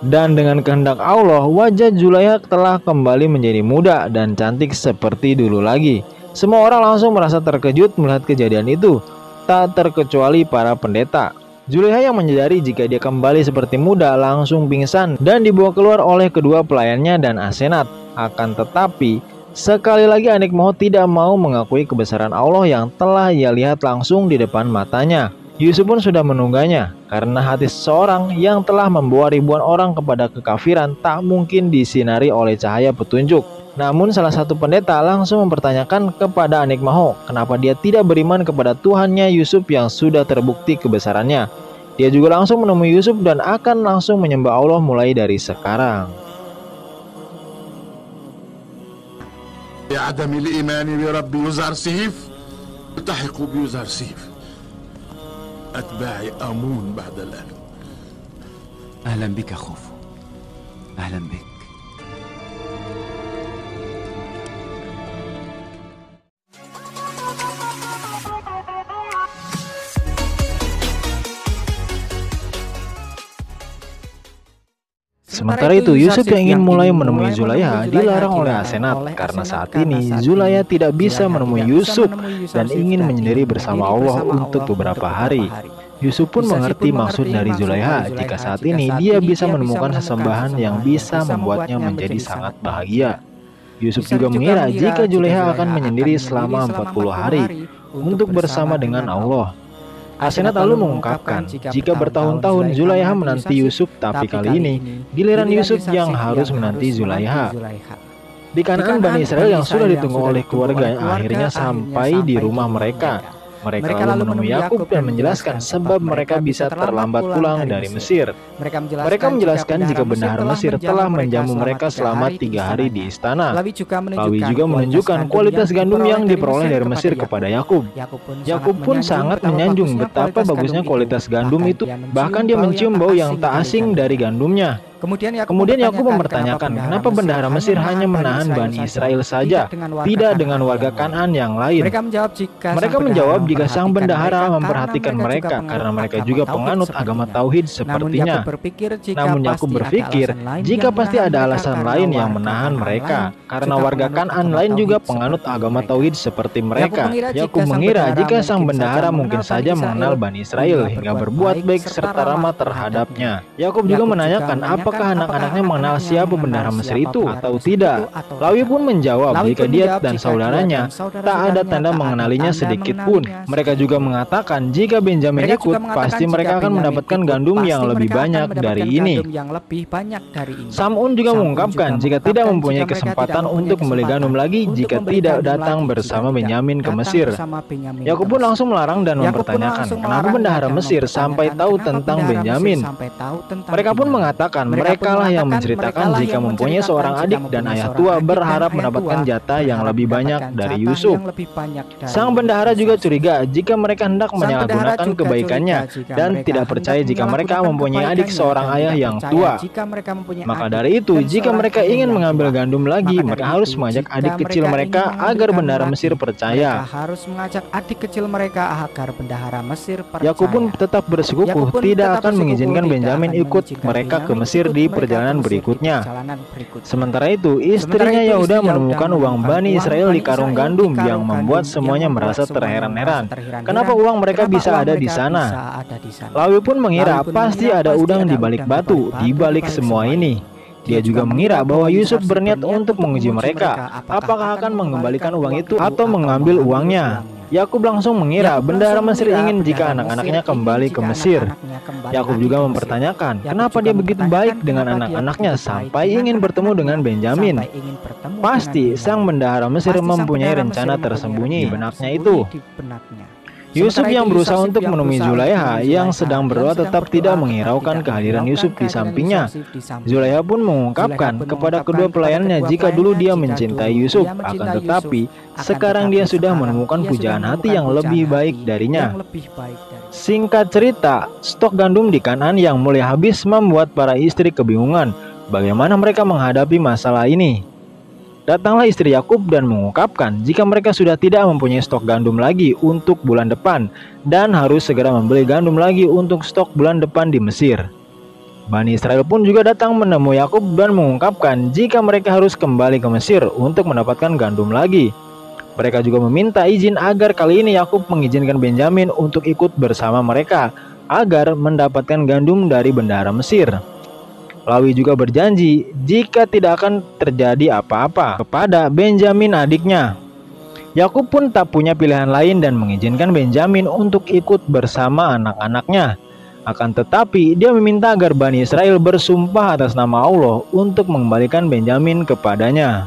Dan dengan kehendak Allah, wajah Zulaikha telah kembali menjadi muda dan cantik seperti dulu lagi. Semua orang langsung merasa terkejut melihat kejadian itu, tak terkecuali para pendeta. Zulaikha yang menyadari jika dia kembali seperti muda langsung pingsan dan dibawa keluar oleh kedua pelayannya dan Asenat. Akan tetapi, sekali lagi Anik Mahmud tidak mau mengakui kebesaran Allah yang telah ia lihat langsung di depan matanya. Yusuf pun sudah menungganya, karena hati seseorang yang telah membawa ribuan orang kepada kekafiran tak mungkin disinari oleh cahaya petunjuk. Namun salah satu pendeta langsung mempertanyakan kepada Anik Mahmud kenapa dia tidak beriman kepada Tuhannya Yusuf yang sudah terbukti kebesarannya. Dia juga langsung menemui Yusuf dan akan langsung menyembah Allah mulai dari sekarang. بعدم الإيمان برب يزرسيف التحق بيزرسيف أتباع آمون بعد الآن. أهلا بك خوفو، أهلا بك. Sementara itu, Yusuf yang ingin mulai menemui Zulaikha dilarang oleh Asenat karena saat ini Zulaikha tidak bisa menemui Yusuf dan ingin menyendiri bersama Allah untuk beberapa hari. Yusuf pun mengerti maksud dari Zulaikha jika saat ini dia bisa menemukan sesembahan yang bisa membuatnya menjadi sangat bahagia. Yusuf juga mengira jika Zulaikha akan menyendiri selama 40 hari untuk bersama dengan Allah. Asenat lalu mengungkapkan jika bertahun-tahun Zulaikha menanti Yusuf, tapi kali ini giliran Yusuf yang harus menanti Zulaikha. Di Kanaan, Bani Israel yang sudah ditunggu oleh keluarga akhirnya sampai di rumah mereka. Mereka lalu menemui Yakub dan menjelaskan sebab mereka bisa terlambat pulang dari Mesir. Mereka menjelaskan jika bendahara Mesir telah menjamu mereka selama 3 hari di istana. Lawi juga menunjukkan kualitas gandum yang diperoleh dari Mesir kepada Yakub. Yakub pun sangat menyanjung betapa bagusnya kualitas gandum itu, bahkan dia mencium bau yang tak asing dari gandumnya. Kemudian Yakub mempertanyakan kenapa bendahara Mesir hanya menahan Bani Israel saja, tidak dengan warga Kanaan yang lain. Mereka menjawab jika sang bendahara memperhatikan mereka karena mereka juga penganut agama tauhid sepertinya. Namun Yakub berpikir jika pasti ada alasan lain yang menahan mereka, karena warga Kanaan lain juga penganut agama tauhid seperti mereka. Yakub mengira jika sang bendahara mungkin saja mengenal Bani Israel hingga berbuat baik serta ramah terhadapnya. Yakub juga menanyakan apakah anak-anaknya mengenal siapa bendahara Mesir itu atau tidak. Lawi pun menjawab jika dia dan saudaranya tak ada tanda mengenalinya sedikit pun. Mereka juga mengatakan jika Benjamin ikut, pasti mereka akan mendapatkan gandum yang lebih banyak dari ini. Sam'un juga mengungkapkan jika tidak mempunyai kesempatan untuk membeli gandum lagi jika tidak datang bersama Benyamin ke Mesir. Yakub pun langsung melarang dan mempertanyakan kenapa bendahara Mesir sampai tahu tentang Benyamin. Mereka pun mengatakan mereka lah yang menceritakan jika mempunyai seorang adik dan ayah tua berharap mendapatkan jatah yang lebih banyak dari Yusuf. Sang bendahara juga curiga jika mereka hendak menyalahgunakan kebaikannya dan tidak percaya jika mereka mempunyai adik seorang ayah yang tua. Maka dari itu, jika mereka ingin mengambil gandum lagi, mereka harus mengajak adik kecil mereka agar bendahara Mesir percaya. Yakub pun tetap bersikukuh tidak akan mengizinkan Benyamin ikut mereka ke Mesir di perjalanan berikutnya. Sementara itu, istrinya Yehuda menemukan uang Bani Israel di karung gandum yang membuat semuanya merasa terheran-heran. Kenapa uang mereka bisa ada di sana? Lawi pun mengira pasti ada udang di balik batu, di balik semua ini. Dia juga mengira bahwa Yusuf berniat untuk menguji mereka, apakah akan mengembalikan uang itu atau mengambil uangnya. Yakub langsung mengira bendahara Mesir ingin jika anak-anaknya kembali ke Mesir. Yakub juga mempertanyakan kenapa dia begitu baik dengan anak-anaknya sampai ingin bertemu dengan Benyamin. Pasti sang bendahara Mesir mempunyai rencana tersembunyi di benaknya itu. Yusuf yang berusaha untuk menemui Zulaikha yang sedang berdoa tetap tidak menghiraukan kehadiran Yusuf di sampingnya. Zulaikha pun mengungkapkan kepada kedua pelayannya jika dulu dia mencintai Yusuf, akan tetapi sekarang dia sudah menemukan pujaan hati yang lebih baik darinya. Singkat cerita, stok gandum di Kanaan yang mulai habis membuat para istri kebingungan bagaimana mereka menghadapi masalah ini. Datanglah istri Yakub dan mengungkapkan jika mereka sudah tidak mempunyai stok gandum lagi untuk bulan depan dan harus segera membeli gandum lagi untuk stok bulan depan di Mesir. Bani Israel pun juga datang menemui Yakub dan mengungkapkan jika mereka harus kembali ke Mesir untuk mendapatkan gandum lagi. Mereka juga meminta izin agar kali ini Yakub mengizinkan Benyamin untuk ikut bersama mereka agar mendapatkan gandum dari bendahara Mesir. Lawi juga berjanji jika tidak akan terjadi apa-apa kepada Benyamin adiknya. Yakub pun tak punya pilihan lain dan mengizinkan Benyamin untuk ikut bersama anak-anaknya. Akan tetapi dia meminta agar Bani Israel bersumpah atas nama Allah untuk mengembalikan Benyamin kepadanya.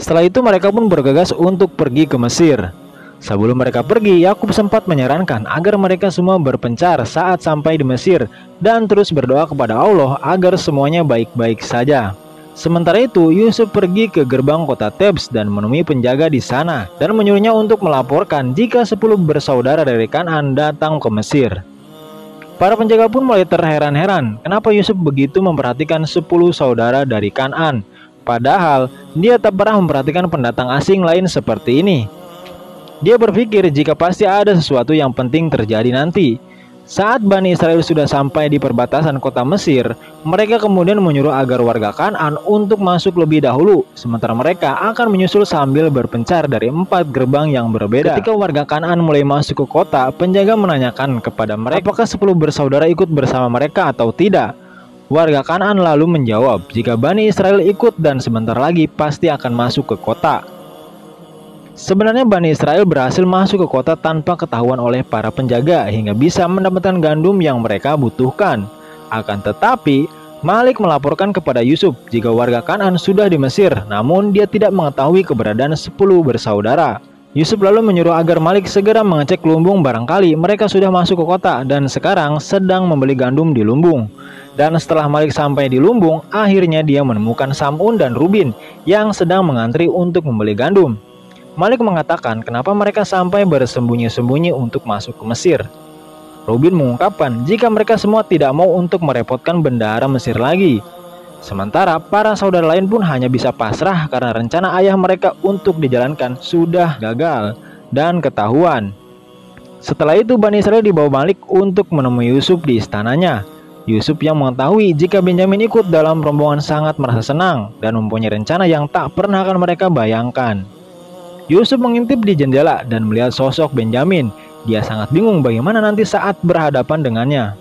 Setelah itu mereka pun bergegas untuk pergi ke Mesir. Sebelum mereka pergi, Yakub sempat menyarankan agar mereka semua berpencar saat sampai di Mesir dan terus berdoa kepada Allah agar semuanya baik-baik saja. Sementara itu, Yusuf pergi ke gerbang kota Tebes dan menemui penjaga di sana dan menyuruhnya untuk melaporkan jika 10 bersaudara dari Kanaan datang ke Mesir. Para penjaga pun mulai terheran-heran kenapa Yusuf begitu memperhatikan 10 saudara dari Kanaan, padahal dia tak pernah memperhatikan pendatang asing lain seperti ini. Dia berpikir jika pasti ada sesuatu yang penting terjadi nanti. Saat Bani Israel sudah sampai di perbatasan kota Mesir, mereka kemudian menyuruh agar warga Kanaan untuk masuk lebih dahulu, sementara mereka akan menyusul sambil berpencar dari 4 gerbang yang berbeda. Ketika warga Kanaan mulai masuk ke kota, penjaga menanyakan kepada mereka apakah 10 bersaudara ikut bersama mereka atau tidak. Warga Kanaan lalu menjawab jika Bani Israel ikut dan sebentar lagi pasti akan masuk ke kota. Sebenarnya Bani Israel berhasil masuk ke kota tanpa ketahuan oleh para penjaga hingga bisa mendapatkan gandum yang mereka butuhkan. Akan tetapi, Malik melaporkan kepada Yusuf jika warga Kanaan sudah di Mesir, namun dia tidak mengetahui keberadaan 10 bersaudara. Yusuf lalu menyuruh agar Malik segera mengecek lumbung barangkali mereka sudah masuk ke kota dan sekarang sedang membeli gandum di lumbung. Dan setelah Malik sampai di lumbung, akhirnya dia menemukan Sam'un dan Rubin yang sedang mengantri untuk membeli gandum. Malik mengatakan kenapa mereka sampai bersembunyi-sembunyi untuk masuk ke Mesir. Rubin mengungkapkan jika mereka semua tidak mau untuk merepotkan bendahara Mesir lagi. Sementara para saudara lain pun hanya bisa pasrah karena rencana ayah mereka untuk dijalankan sudah gagal dan ketahuan. Setelah itu Bani Israel dibawa Malik untuk menemui Yusuf di istananya. Yusuf yang mengetahui jika Benyamin ikut dalam rombongan sangat merasa senang dan mempunyai rencana yang tak pernah akan mereka bayangkan. Yusuf mengintip di jendela dan melihat sosok Benyamin. Dia sangat bingung bagaimana nanti saat berhadapan dengannya.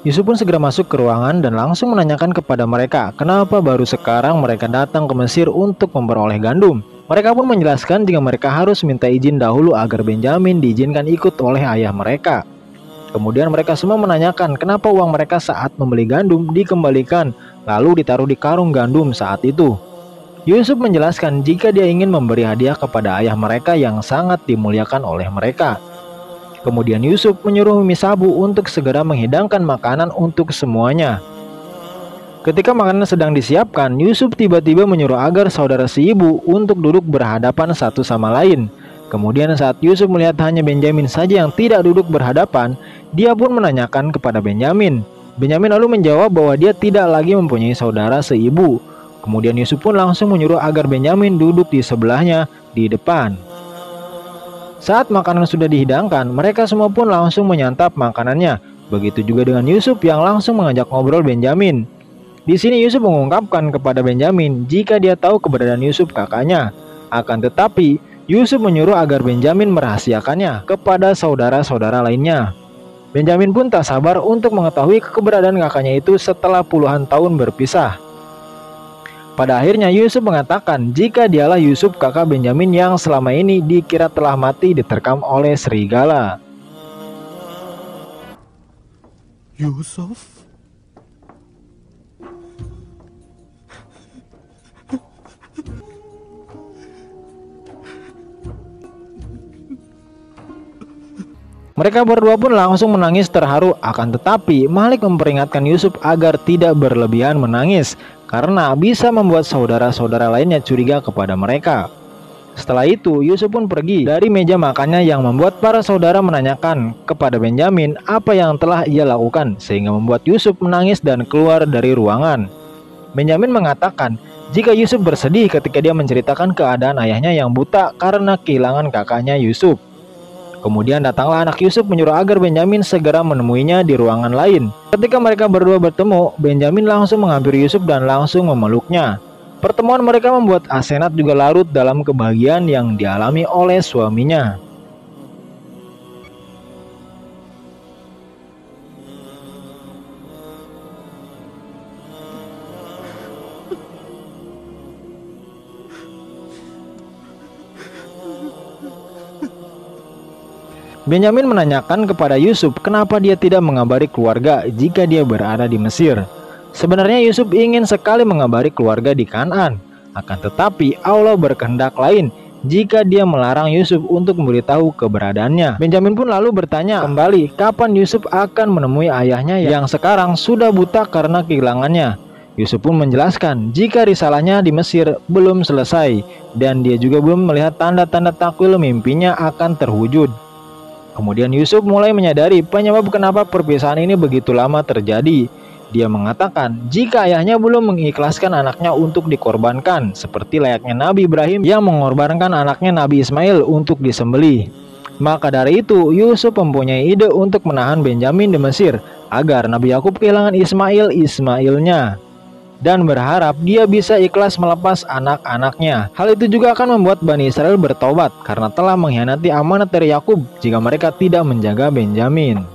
Yusuf pun segera masuk ke ruangan dan langsung menanyakan kepada mereka kenapa baru sekarang mereka datang ke Mesir untuk memperoleh gandum. Mereka pun menjelaskan jika mereka harus minta izin dahulu agar Benyamin diizinkan ikut oleh ayah mereka. Kemudian mereka semua menanyakan kenapa uang mereka saat membeli gandum dikembalikan lalu ditaruh di karung gandum saat itu. Yusuf menjelaskan jika dia ingin memberi hadiah kepada ayah mereka yang sangat dimuliakan oleh mereka. Kemudian Yusuf menyuruh Misabu untuk segera menghidangkan makanan untuk semuanya. Ketika makanan sedang disiapkan, Yusuf tiba-tiba menyuruh agar saudara seibu untuk duduk berhadapan satu sama lain. Kemudian saat Yusuf melihat hanya Benyamin saja yang tidak duduk berhadapan, dia pun menanyakan kepada Benyamin. Benyamin lalu menjawab bahwa dia tidak lagi mempunyai saudara seibu. Kemudian Yusuf pun langsung menyuruh agar Benyamin duduk di sebelahnya di depan. Saat makanan sudah dihidangkan, mereka semua pun langsung menyantap makanannya. Begitu juga dengan Yusuf yang langsung mengajak ngobrol Benyamin. Di sini Yusuf mengungkapkan kepada Benyamin jika dia tahu keberadaan Yusuf kakaknya. Akan tetapi, Yusuf menyuruh agar Benyamin merahasiakannya kepada saudara-saudara lainnya. Benyamin pun tak sabar untuk mengetahui keberadaan kakaknya itu setelah puluhan tahun berpisah. Pada akhirnya Yusuf mengatakan jika dialah Yusuf kakak Benyamin yang selama ini dikira telah mati diterkam oleh serigala. Yusuf? Mereka berdua pun langsung menangis terharu, akan tetapi Malik memperingatkan Yusuf agar tidak berlebihan menangis karena bisa membuat saudara-saudara lainnya curiga kepada mereka. Setelah itu, Yusuf pun pergi dari meja makannya yang membuat para saudara menanyakan kepada Benyamin apa yang telah ia lakukan, sehingga membuat Yusuf menangis dan keluar dari ruangan. Benyamin mengatakan jika Yusuf bersedih ketika dia menceritakan keadaan ayahnya yang buta karena kehilangan kakaknya Yusuf. Kemudian datanglah anak Yusuf menyuruh agar Benyamin segera menemuinya di ruangan lain. Ketika mereka berdua bertemu, Benyamin langsung menghampiri Yusuf dan langsung memeluknya. Pertemuan mereka membuat Asenat juga larut dalam kebahagiaan yang dialami oleh suaminya. Benyamin menanyakan kepada Yusuf kenapa dia tidak mengabari keluarga jika dia berada di Mesir. Sebenarnya Yusuf ingin sekali mengabari keluarga di Kanaan, akan tetapi Allah berkehendak lain jika dia melarang Yusuf untuk memberitahu keberadaannya. Benyamin pun lalu bertanya kembali kapan Yusuf akan menemui ayahnya yang sekarang sudah buta karena kehilangannya. Yusuf pun menjelaskan jika risalahnya di Mesir belum selesai dan dia juga belum melihat tanda-tanda takwil mimpinya akan terwujud. Kemudian Yusuf mulai menyadari penyebab kenapa perpisahan ini begitu lama terjadi. Dia mengatakan jika ayahnya belum mengikhlaskan anaknya untuk dikorbankan, seperti layaknya Nabi Ibrahim yang mengorbankan anaknya Nabi Ismail untuk disembelih. Maka dari itu Yusuf mempunyai ide untuk menahan Benyamin di Mesir agar Nabi Yakub kehilangan Ismailnya dan berharap dia bisa ikhlas melepas anak-anaknya. Hal itu juga akan membuat Bani Israel bertobat karena telah mengkhianati amanat dari Yakub jika mereka tidak menjaga Benyamin.